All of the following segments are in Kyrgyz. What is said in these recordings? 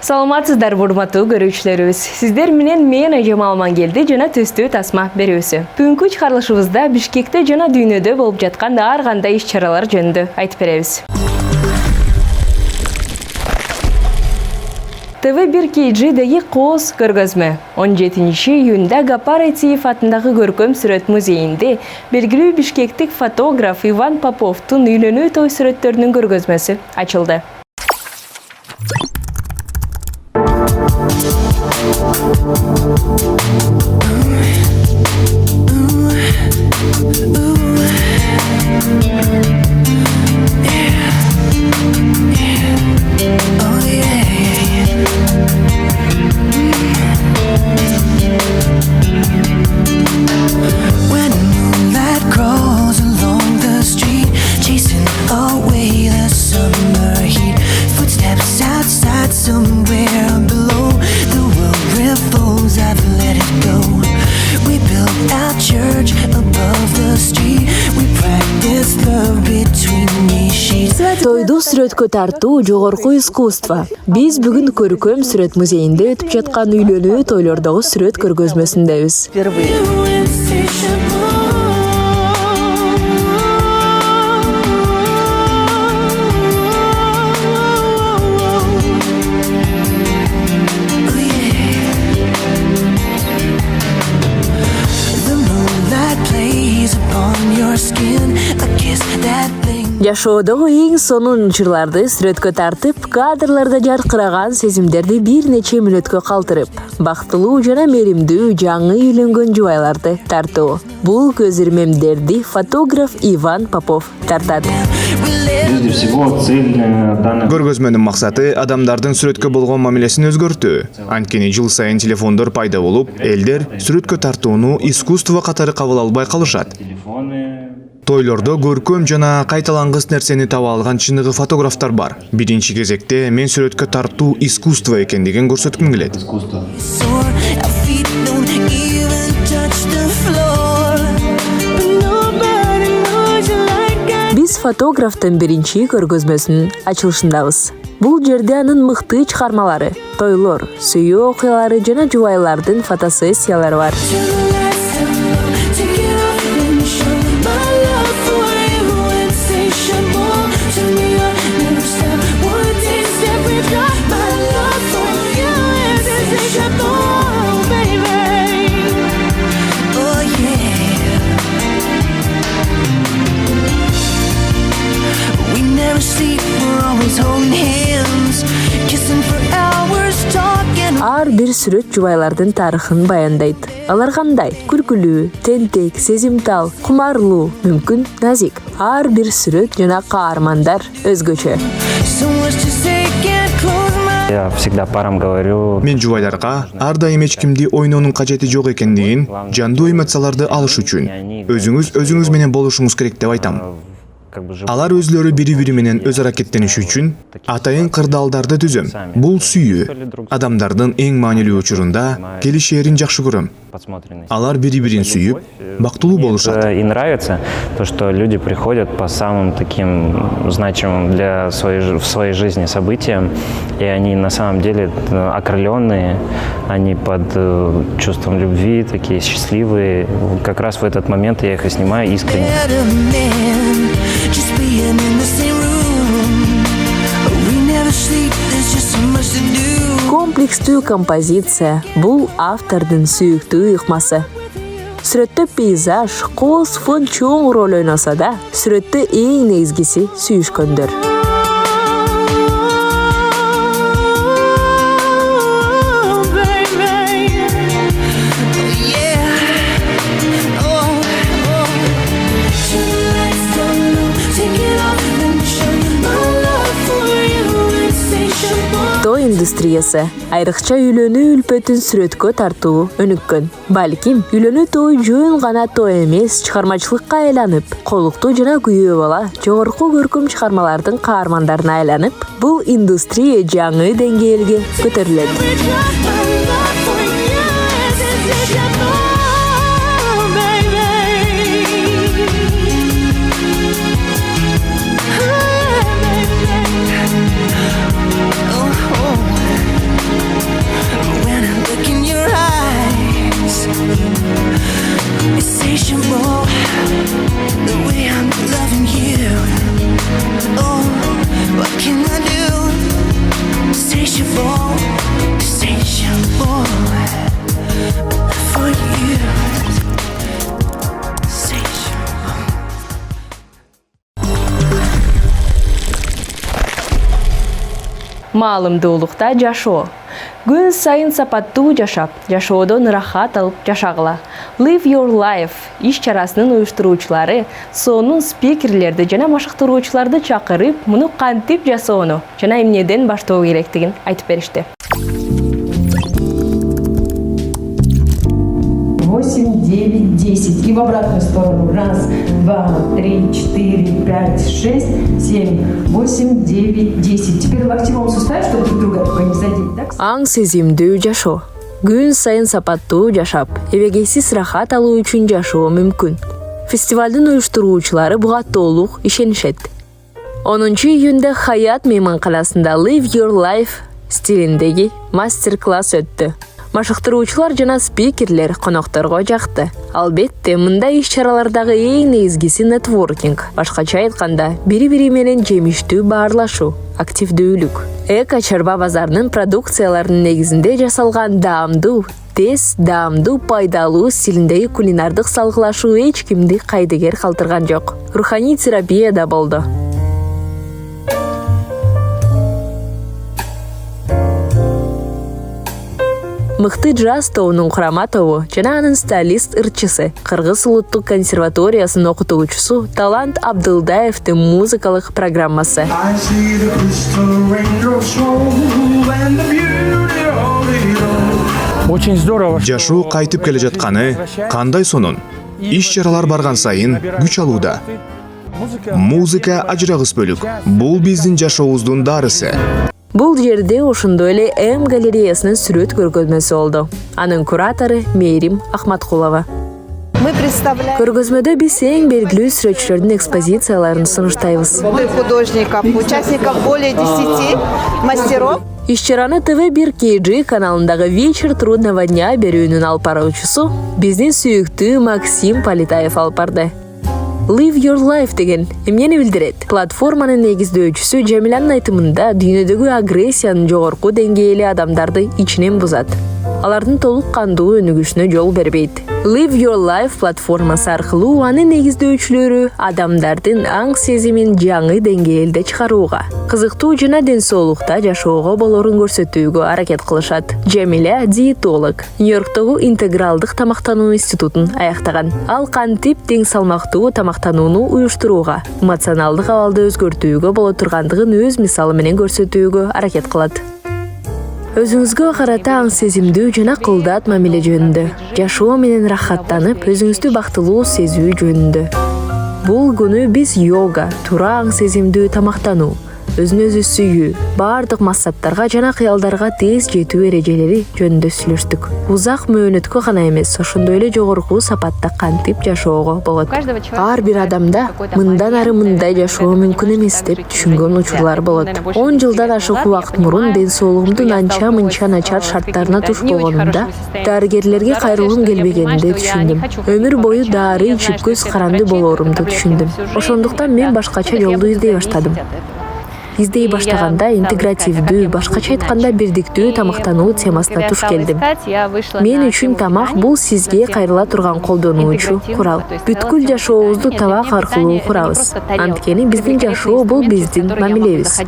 Саламатсыздар, урматтуу көрүүчүлөрүбүз. Сиздер менен мен Ажамал Мангелди жана төстүү тасма берүүсү. Бүгүнкү чыгарылышыбызда Бишкекте жана дүйнөдө болуп жаткан ар кандай иш-чаралар жөнүндө айтып беребиз. ТВ1 KG'деги Кооз көргөзмө 17 июнда Гапар Айтиев атындагы Көркөм сүрөт музейинде белгилүү бишкектик фотограф Иван Поповдун үйлөнүү той сүрөттөрүнүн көргөзмөсү ачылды. Тойду сүрөткө тартуу жогорку искусство. Биз бүгүн Көркөм сүрөт музейинде өтүп жаткан үйлөнүү тойлордогу сүрөт көргөзмөсүндөбүз. Жашоодогу эң сонун учурларды сүрөткө тартып, кадрларда жаркыраган сезимдерди бир нече мүнөткө калтырып, бактылуу жана меримдүү жаңы үйлөнгөн жубайларды тартуу. Бул көз ирмемдерди фотограф Иван Попов тартат. Көргөзмөнүн максаты адамдардын сүрөткө болгон мамилесин өзгөртүү. Анткени жыл сайын телефондор пайда болуп, элдер сүрөткө тартууну искусство катары кабыл албай калышат. Тойлордо көркөм жана кайталангыс нерсени таба алган чыныгы фотографтар бар. Биринчи кезекте мен сүрөткө тартуу искусство экендигин көрсөткүм келет. Биз фотографтын биринчи көргөзмөсүнүн ачылышындабыз. Бул жерде анын мыкты чыгармалары, тойлор, сүйүү окуялары жана жубайлардын фотосессиялары бар. Ар бир сүрөт жубайлардын тарыхын баяндайт. Алар кандай? Күлкүлүү, тентек, сезимтал, кумарлуу, мүмкүн назик. Ар бир сүрөт жана каармандар өзгөчө. Я всегда парам говорю. Мен жубайларга ар дайым эч кимди ойноонун кажети жок экендигин, жандуу эмоцияларды алыш үчүн өзүңүз менен болушуңуз керек деп айтам. Алар өзлөрү бири-бири менен өз аракеттениш үчүн атайын кырдаалдарды түзөм. Бул сүйүү. Адамдардын эң маанилүү учурунда келишээрин жакшы көрөм. Алар бири-бирин сүйүп, бактылуу болушат. И нравится то, что люди приходят по самым таким значимым для своей жизни событиям, и они на самом деле окрыленные, они под чувством любви, такие счастливые. Как раз в этот момент я их и снимаю искренне. Комплекстүү композиция — бул автордун сүйүктүү ыкмасы. Сүрөттө пейзаж, кооз фон чоң роль ойносо да, сүрөттө эң негизгиси сүйүшкөндөр. Той индустриясы айрыкча үйлөнүү үлпөтүн сүрөткө тартуу өнүккөн. Балким, үйлөнүү той жөн гана той эмес, чыгармачылыкка айланып, колуктуу жана күйөө бала жогорку көркөм чыгармалардын каармандарына айланып, бул индустрия жаңы деңгээлге көтөрүлөт. When I look in your eyes, insatiable, the way I'm loving you. Oh, what can I do? Insatiable, insatiable for you. Insatiable. Маалымдуулукта жашоо. Күн сайын сапаттуу жашап, жашоодон ырахат алып жашагыла. Live Your Life иш чарасынын уюштуруучулары сонун спикерлерди жана машыктыруучуларды чакырып, муну кантип жасоону жана эмнеден баштоо керектигин айтып беришти. 8, 9, 10. И в обратную сторону. 1, 2, 3, 4, 5, 6, 7, 8, 9, 10. Теперь локтевом суставе, чтобы друг друга такой не задеть, так? Аң сезимдүү жашоо. Күн сайын сапаттуу жашап, эбегейсиз рахат алуу үчүн жашоо мүмкүн. Фестивалдын уюштуруучулары буга толук ишенишет. 10-июнда Хаят мейманканасында Live Your Life стилиндеги мастер-класс өттү. Машыктыруучулар жана спикерлер конокторго жакты. Албетте, мындай иш-чаралардагы эң негизгиси нетворкинг. Башкача айтканда, бири-бири менен жемиштүү баарлашуу, активдүүлүк. Эко-чарба базарынын продукцияларынын негизинде жасалган даамдуу, тез, даамдуу, пайдалуу стилиндеги кулинардык салгылашуу эч кимди кайдыгер калтырган жок. Руханий терапия да болду. Мыкты джаз тобунун курама тобу жана анын стилист ырчысы, Кыргыз улуттук консерваториясынын окутуучусу Талант Абдылдаевдин музыкалык программасы. Очень здорово. Жашоо кайтып келе жатканы кандай сонун. Иш-чаралар барган сайын күч алууда. Музыка ажырагыс бөлүк. Бул биздин жашообуздун дарысы. Бул жерде ошондой эле М галереясынын сүрөт көргөзмөсү болду. Анын куратору Мээрим Ахматкулова. Көргөзмөдө биз эң белгилүү сүрөтчүлөрдүн экспозицияларын сунуштайбыз. Художников, участников более 10 мастеров. Иш-чараны ТВ1 KG каналындагы «Вечер трудного дня» берүүнүн алып баруучусу биздин сүйүктүү Максим Политаев алып барды. Live Your Life деген эмнени билдирет? Платформанын негиздөөчүсү Жамиланын айтымында дүйнөдөгү агрессиянын жогорку деңгээли адамдарды ичинен бузат. Алардын толук кандуу өнүгүшүнө жол бербейт. Live Your Life платформасы аркылуу анын негиздөөчүлөрү адамдардын аң сезимин жаңы деңгээлде чыгарууга, кызыктуу жана ден соолукта жашоого болорун көрсөтүүгө аракет кылышат. Жамиля диетолог, Нью-Йорктогу интегралдык тамактануу институтун аяктаган. Ал кантип тең салмактуу тамактанууну уюштурууга, эмоционалдык абалды өзгөртүүгө боло тургандыгын өз мисалы менен көрсөтүүгө аракет кылат. Өзүңүзгө карата аң сезимдүү жана кылдаат мамиле жөнүндө, жашоо менен рахаттанып, өзүңүздү бактылуу сезүү жөнүндө. Бул күнү биз йога, туура аң сезимдүү тамактануу, өзүн өзү сүйүү, баардык максаттарга жана кыялдарга тез жетүү эрежелери жөнүндө сүйлөштүк. Узак мөөнөткө гана эмес, ошондой эле жогорку сапатта кантип жашоого болот. Ар бир адамда мындан ары мындай жашоо мүмкүн эмес деп түшүнгөн учурлар болот. 10 жылдан ашык убакыт мурун ден соолугумдун анча-мынча начар шарттарына туш болгонумда дарыгерлерге кайрылгым келбегенинде түшүндүм. Өмүр бою дары ичип көз каранды болорумду түшүндүм. Ошондуктан мен башкача жолду издей баштадым. Издей баштаганда интегративдүү, башкача айтканда бирдиктүү тамактануу темасына туш келдим. Мен үчүн тамак бул сизге кайрыла турган колдонуучу курал. Бүткүл жашообузду табак аркылуу курабыз. Анткени биздин жашоо бул биздин мамилебиз.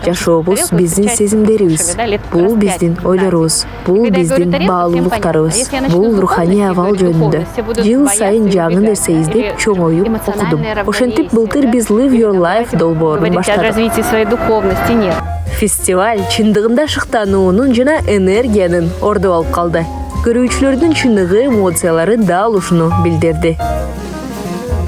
Жашообуз биздин сезимдерибиз. Бул биздин ойлорубуз. Бул биздин баалуулуктарыбыз. Бул руханий абал жөнүндө. Жыл сайын жаңы нерсе издеп, чоңоюп окудум. Ошентип былтыр биз Live Your Life долбоорун баштадык. Духовности нет. Фестиваль чындыгында шыктануунун жана энергиянын орду алып калды. Көрүүчүлөрдүн чындыгы, эмоциялары дал ушуну билдирди.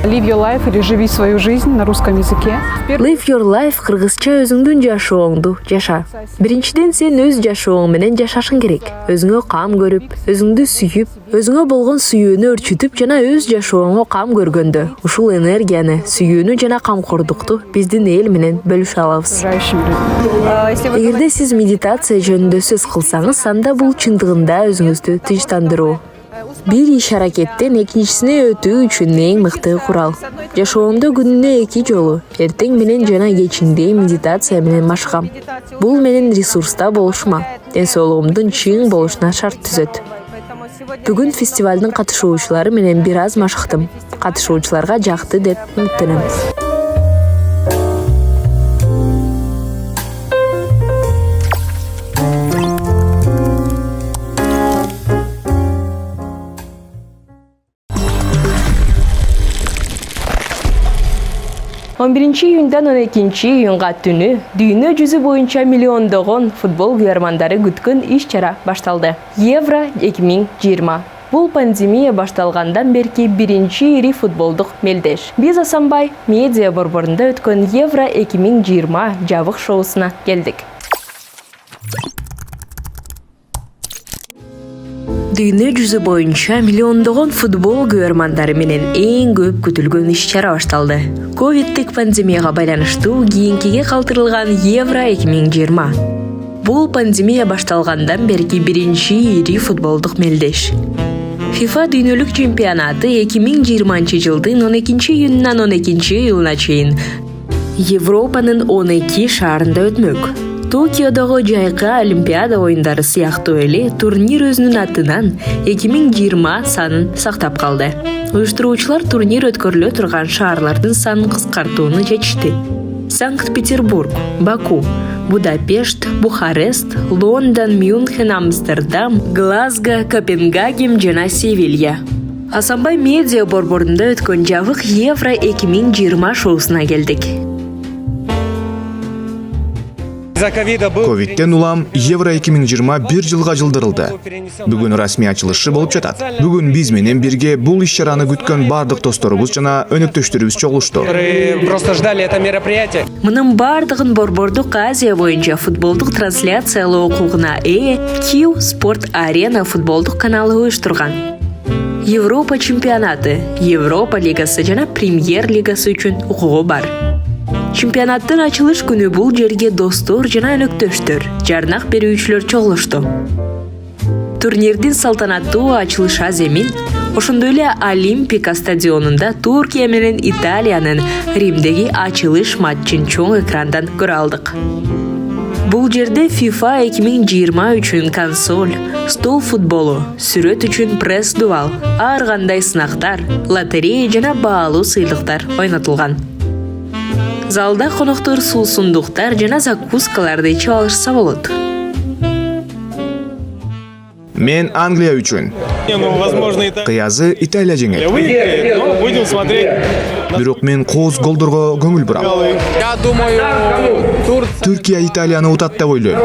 Live your life или живи свою жизнь на русском языке. Live your life кыргызча өзүңдүн жашооңду жаша. Биринчиден сен өз жашооң менен жашашың керек. Өзүңө кам көрүп, өзүңдү сүйүп, өзүңө болгон сүйүүнү өрчүтүп жана өз жашооңо кам көргөндө ушул энергияны, сүйүүнү жана камкордукту биздин эл менен бөлүшө алабыз. Эгерде сиз медитация жөнүндө сөз кылсаңыз, анда бул чындыгында өзүңүздү тынчтандыруу. Бир иш аракеттен экинчисине өтүү үчүн эң мыкты курал. Жашоомдо күнүнө 2 жолу, эртең менен жана кечинде медитация менен машыгам. Бул менин ресурста болушума, ден соолугумдун чың болушуна шарт түзөт. Бүгүн фестивалдын катышуучулары менен бир аз машыктым. Катышуучуларга жакты деп үмүттөнөм. Он 1 июндан 12 июнга түнү дүйнө жүзү боюнча миллиондогон футбол күйөрмандары күткөн иш-чара башталды. Евро 2020. Бул пандемия башталгандан берки биринчи ири футболдук мелдеш. Биз Асанбай медиа борборунда өткөн Евро 2020 жабык шоусуна келдик. Дүйнө жүзү боюнча миллиондогон футбол күйөрмандары менен эң көп күтүлгөн иш-чара башталды. Ковиддик пандемияга байланыштуу кийинкиге калтырылган Евро 2020. Бул пандемия башталгандан берки биринчи ири футболдук мелдеш. FIFA дүйнөлүк чемпионаты 2020-жылдын 12 июнунан 12 июлуна чейин Европанын 12 шаарында өтмөк. Токиодогу жайкы Олимпиада оюндары сыяктуу эле турнир өзүнүн атынан 2020 санын сактап калды. Уюштуруучулар турнир өткөрүлө турган шаарлардын санын кыскартууну чечишти. Санкт-Петербург, Баку, Будапешт, Бухарест, Лондон, Мюнхен, Амстердам, Глазго, Копенгаген жана Севилья. Асанбай медиа борборунда өткөн жабык Евро 2020 шоусуна келдик. Ковидтен улам Евро 2020 1 жылга жылдырылды. Бүгүн расмий ачылышы болуп жатат. Бүгүн биз менен бирге бул иш-чараны күткөн бардык досторубуз жана өнөктөштөрүбүз чогулушту. Просто ждали это мероприятие. Мунун бардыгын борбордук Азия боюнча футболдук трансляциялоо укугуна Q Sport Arena футболдук каналы уюштурган. Европа чемпионаты, Европа лигасы жана Премьер лигасы үчүн укугу бар. Чемпионаттын ачылыш күнү бул жерге достор жана өнөктөштөр, жарнак берүүчүлөр чогулушту. Турнирдин салтанаттуу ачылыш аземин ошондой эле Олимпика стадионунда Туркия менен Италиянын Римдеги ачылыш матчын чоң экрандан көрө алдык. Бул жерде FIFA 2020 үчүн консоль, стол футболу, сүрөт үчүн пресс-дуал, ар кандай сынактар, лотерея жана баалуу сыйлыктар ойнотулган. Залда коноктор суусундуктар жана закускаларды ичип алышса болот. Мен Англия үчүн. Кыязы Италия жеңет. Бирок мен кооз голдорго көңүл бурам. Түркия Италияны утат деп ойлойм.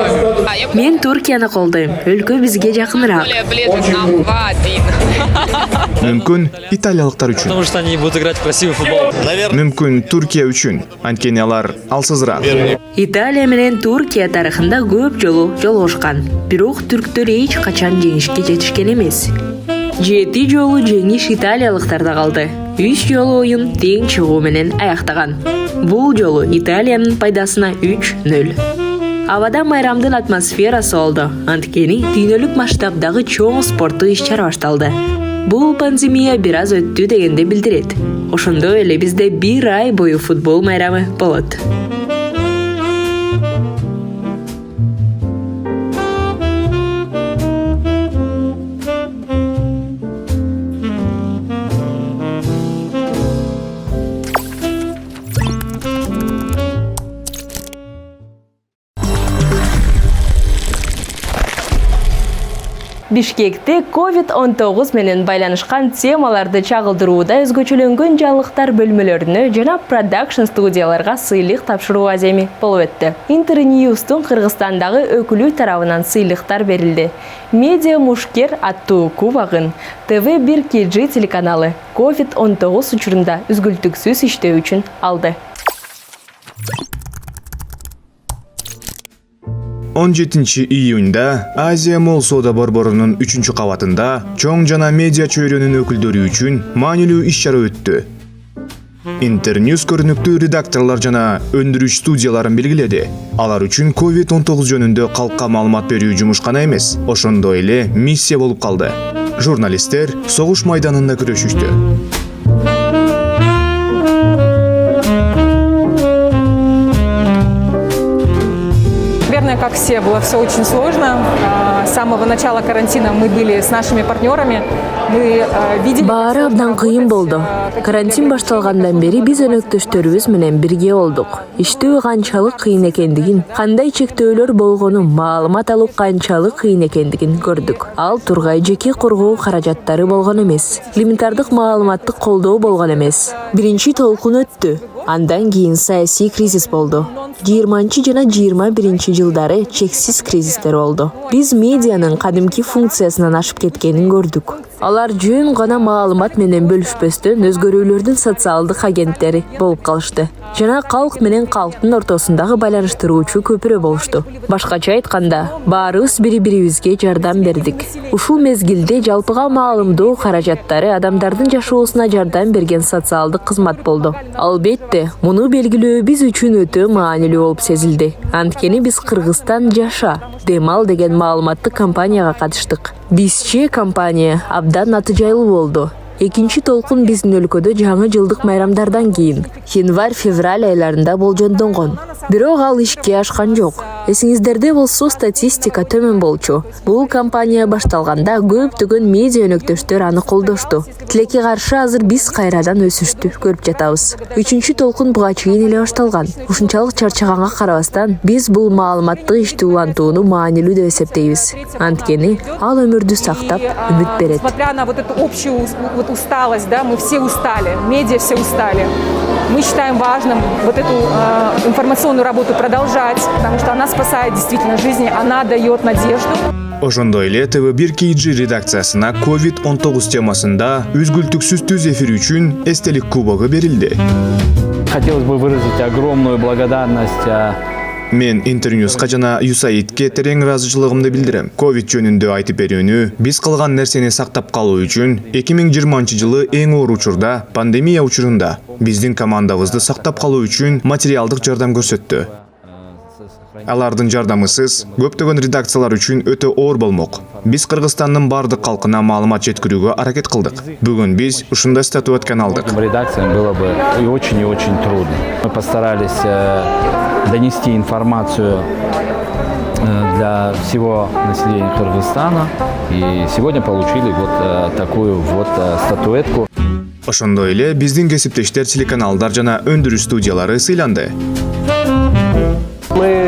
Мен Туркияны колдойм. Өлкө бизге жакыныраак. Мүмкүн италиялыктар үчүн. Потому что они будут играть в красивый футбол. Мүмкүн Туркия үчүн. Анткени алар алсызыраак. Италия менен Туркия тарыхында көп жолу жолугушкан. Бирок түрктөр эч качан жеңишке жетишкен эмес. 7 жолу жеңиш италиялыктарда калды. 3 жолу оюн тең чыгуу менен аяктаган. Бул жолу Италиянын пайдасына 3-0. Абада майрамдын атмосферасы болду. Анткени дүйнөлүк масштабдагы чоң спорттук иш-чара башталды. Бул пандемия бир аз өттү дегенди билдирет. Ошондой эле бизде 1 ай бою футбол майрамы болот. Бишкекте COVID-19 менен байланышкан темаларды чагылдырууда өзгөчөлөнгөн жаңылыктар бөлмөлөрүнө жана продакшн студияларга сыйлык тапшыруу аземи болуп өттү. Интерньюстун Кыргызстандагы өкүлү тарабынан сыйлыктар берилди. Медиа Мушкер аттуу кубагын TV1 KG телеканалы COVID-19 учурунда үзгүлтүксүз иштөө үчүн алды. 17 июнда Азия Молл соода борборунун 3-кабатында чоң жана медиа чөйрөнүн өкүлдөрү үчүн маанилүү иш-чара өттү. Интерньюс көрүнүктүү редакторлор жана өндүрүш студияларын белгиледи. Алар үчүн COVID-19 жөнүндө калкка маалымат берүү жумуш гана эмес, ошондой эле миссия болуп калды. Журналисттер согуш майданында күрөшүштү. Как все, было все очень сложно. С самого начала карантина мы были с нашими партнерами. Мы видели... Баары абдан кыйын болду. Карантин башталгандан бери биз өнөктөштөрүбүз менен бирге болдук. Иштөө канчалык кыйын экендигин, кандай чектөөлөр болгонун, маалымат алуу канчалык кыйын экендигин көрдүк. Ал тургай жеке коргоо каражаттары болгон эмес. Элементардык маалыматтык колдоо болгон эмес. Биринчи толкун өттү. Андан кийин саясий кризис болду. 20 жана 21 жылдары чексиз кризистер болду. Биз медианын кадимки функциясынан ашып кеткенин көрдүк. Алар жөн гана маалымат менен бөлүшпөстөн өзгөрүүлөрдүн социалдык агенттери болуп калышты. Жана калк менен калктын ортосундагы байланыштыруучу көпүрө болушту. Башкача айтканда, баарыбыз бири-бирибизге жардам бердик. Ушул мезгилде жалпыга маалымдоо каражаттары адамдардын жашоосуна жардам берген социалдык кызмат болду. Албетте, муну белгилөө биз үчүн өтө маанилүү болуп сезилди. Анткени биз Кыргызстан жаша, демал деген маалыматтык кампанияга катыштык. Бизче компания абдан натыйжалуу болду. Экинчи толкун биздин өлкөдө жаңы жылдык майрамдардан кийин январь-февраль айларында болжондонгон. Бирок ал ишке ашкан жок. Эсиңиздерде болсо статистика төмөн болчу. Бул кампания башталганда көптөгөн медиа өнөктөштөр аны колдошту. Тилекке каршы азыр биз кайрадан өсүштү көрүп жатабыз. Үчүнчү толкун буга чейин эле башталган. Ушунчалык чарчаганга карабастан биз бул маалыматтык ишти улантууну маанилүү деп эсептейбиз. Анткени ал өмүрдү сактап, үмүт берет. Несмотря на вот эту общую усталость, да, мы все устали, медиа все устали. Мы считаем важным вот эту информационную работу продолжать, потому что она спасает действительно жизни, она дает надежду. Ошондой эле TV1 KG редакциясына COVID-19 темасында үзгүлтүксүз түз эфир үчүн эстелик кубогу берилди. Хотелось бы выразить огромную благодарность. Мен Интерньюска жана USAID-ке терең ыраазычылыгымды билдирем. Ковид жөнүндө айтып берүүнү, биз кылган нерсени сактап калуу үчүн 2020 жылы эң оор учурда, пандемия учурунда биздин командабызды сактап калуу үчүн материалдык жардам көрсөттү. Алардын жардамысыз көптөгөн редакциялар үчүн өтө оор болмок. Биз Кыргызстандын бардык калкына маалымат жеткирүүгө аракет кылдык. Бүгүн биз ушундай статуэтканы алдык. Редакциям было бы и очень трудно. Мы постарались донести информацию для всего населения Кыргызстана и сегодня получили вот такую вот статуэтку. Ошондой эле биздин кесиптештер телеканалдар жана өндүрүш студиялары сыйланды.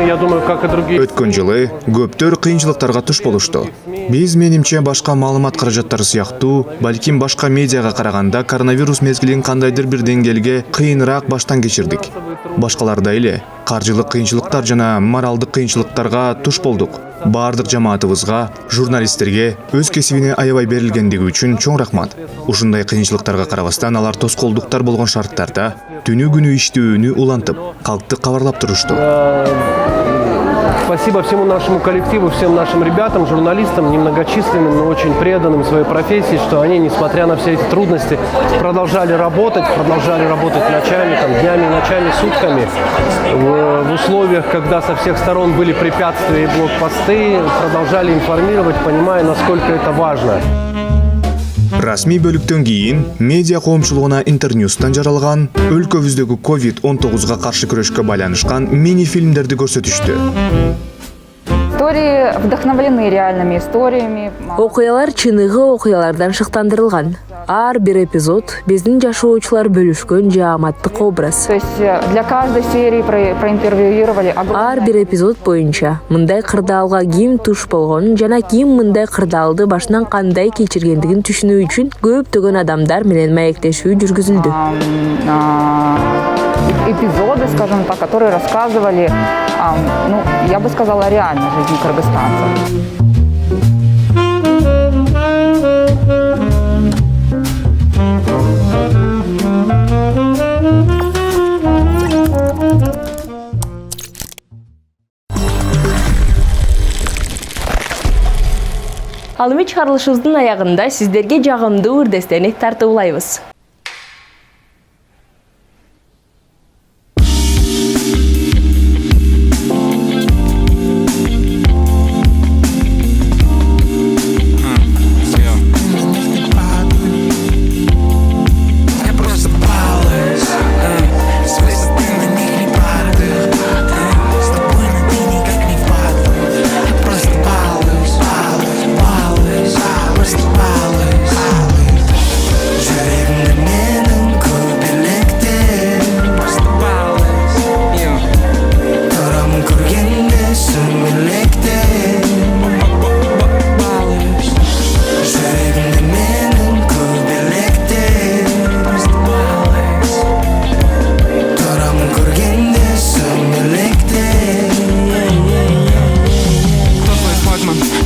Я думаю, как и другие. Өткөн жылы көптөр кыйынчылыктарга туш болушту. Биз менимче башка маалымат каражаттары сыяктуу, балким башка медиага караганда коронавирус мезгилин кандайдыр бир деңгээлге кыйыныраак баштан кечирдик. Башкалардай эле каржылык кыйынчылыктар жана моралдык кыйынчылыктарга туш болдук. Бардык жамаатыбызга, журналисттерге өз кесибине аябай берилгендиги үчүн чоң рахмат. Ушундай кыйынчылыктарга карабастан алар тоскоолдуктар болгон шарттарда түнү күнү иштөөнү улантып, калкты кабарлап турушту. Спасибо всему нашему коллективу, всем нашим ребятам, журналистам, немногочисленным, но очень преданным своей профессии, что они, несмотря на все эти трудности, продолжали работать ночами, днями, ночами, сутками. В условиях, когда со всех сторон были препятствия и блокпосты, продолжали информировать, понимая, насколько это важно. Расмий бөлүктөн кийин медиа коомчулугуна Интерньюстан жаралган өлкөбүздөгү COVID-19 каршы күрөшкө байланышкан мини-фильмдерди көрсөтүштү. Истории вдохновлены реальными историями. Окуялар чыныгы окуялардан шыктандырылган. Ар бир эпизод биздин жашоочулар бөлүшкөн жааматтык образ. То есть для каждой серии проинтервьюировали Ар бир эпизод боюнча мындай кырдаалга ким туш болгонун жана ким мындай кырдаалды башынан кандай кечиргендигин түшүнүү үчүн көптөгөн адамдар менен маектешүү жүргүзүлдү. Эпизоды, скажем так, которые рассказывали, я бы сказала, о реальной жизни кыргызстанцев. Ал эми чыгарылышыбыздын аягында сиздерге жагымдуу үрдестени тартуулайбыз.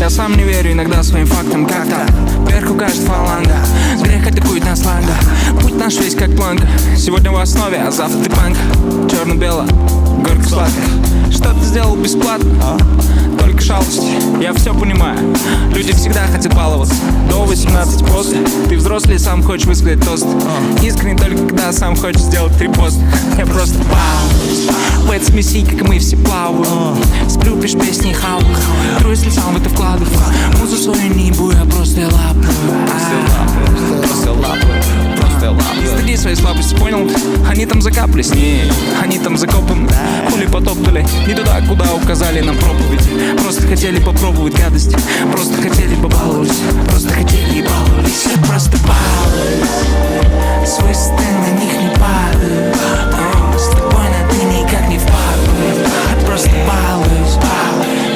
Сам не верю иногда своим фактам, как так вверху кажется фаланга, грех атакует нас фланга. Путь наш весь как планка, сегодня в основе, а завтра ты банк. Черно-бело, горько-сладко, что ты сделал бесплатно, только шалости, я все понимаю. Люди всегда хотят баловаться, до 18 после. Ты взрослый, сам хочешь высказать тост. Искренне только когда сам хочешь сделать репост. Я просто балуюсь в этой смеси, как мы все плаваем. Сплю лишь песни и хаваю, трусь лицом в это вкладываю. Музу свою не бую, я просто лапаю. Не стыди своей слабости, понял? Они там закапались, не, они там закопаны. Хули потоптали, не туда, куда указали нам проповедь. Просто хотели попробовать гадость, просто хотели побаловать, просто хотели и баловались. Я просто балуюсь, свой стен на них не падаю. С тобой на ты никак не впадаю. Я просто балуюсь,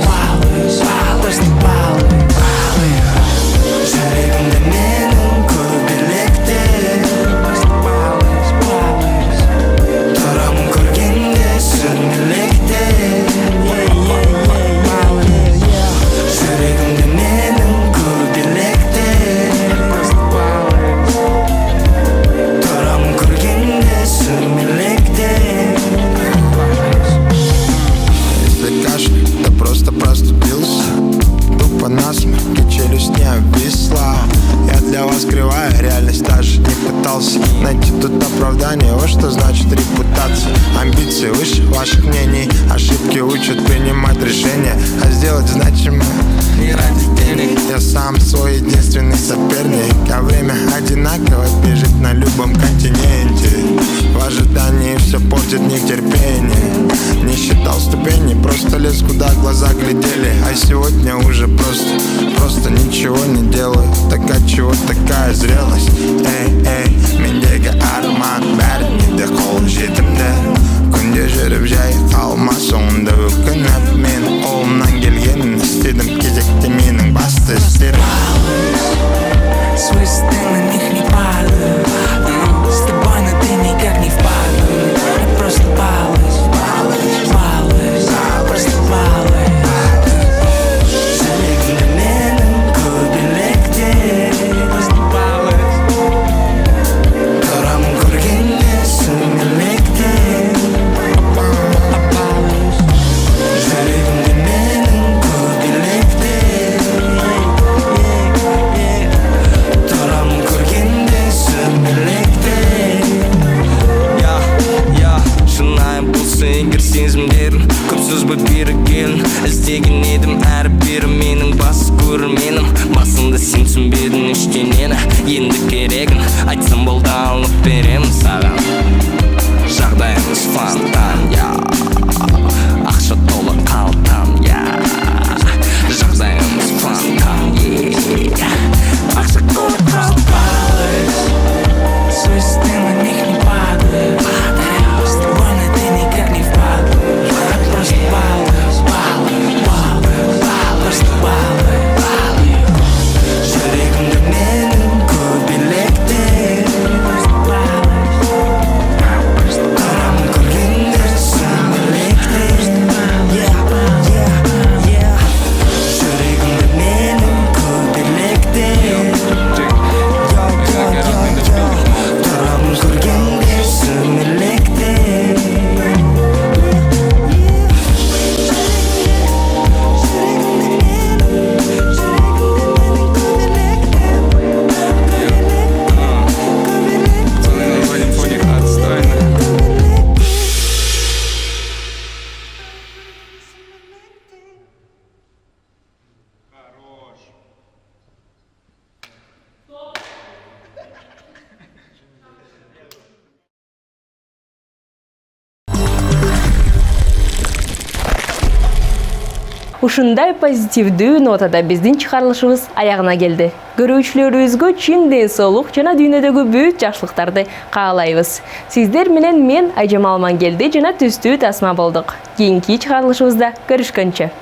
балуюсь, просто балуюсь. Жүрегімді менің көбелекте, просто балуюсь, тұрамын көргенде сүрмелекте. Жүрегімді менің көбелекте, просто балуюсь, тұрамын көргенде сүрмелекте. Если кашель, то просто простудился. Тупо насмерть, челюсть не обвисла. Я для вас кривая, реальность даже не пытался найти тут оправдание, вот что значит репутация. Амбиции выше ваших мнений, ошибки учат принимать решения, а сделать значимо не ради денег. Я сам свой единственный соперник, а время одинаково бежит на любом континенте. В ожидании все портит нетерпение. Не считал ступени, просто лез куда глаза глядели. А сегодня уже просто ничего не делаю. Так от чего такая зрелость? Эй, мендегі арман бәріне де қол жетімді. Күнде жүріп жай қалма, соңында өкініп мен қолымнан келгенін істедім, кезекте менің басты істерім. Свой стен на них не падаю, с тобой на ты никак не впадаю. Я просто балуюсь, просто балуюсь. Жүрегімді менің көбелекте, просто балуюсь, тұрамын көргенде сүрмелекте. Жүрегімді менің көбелекте, тұрамын көргенде сүрмелекте. Шынайы болса егер сезімдерін, көп сөз боп берген іздеген едім әрбірі менің бас көрерменім. Басында сен түсінбедің ештеңені, енді керегін айтсам болды алып беремін саған. Жағдайымыз фонтан, ақша толы қалтам, Ушундай позитивдүү нотада биздин чыгарылышыбыз аягына келди. Көрүүчүлөрүбүзгө чың ден соолук жана дүйнөдөгү бүт жакшылыктарды каалайбыз. Сиздер менен мен Айжамал Мангелди жана түстүү тасма болдук. Кийинки чыгарылышыбызда көрүшкөнчө.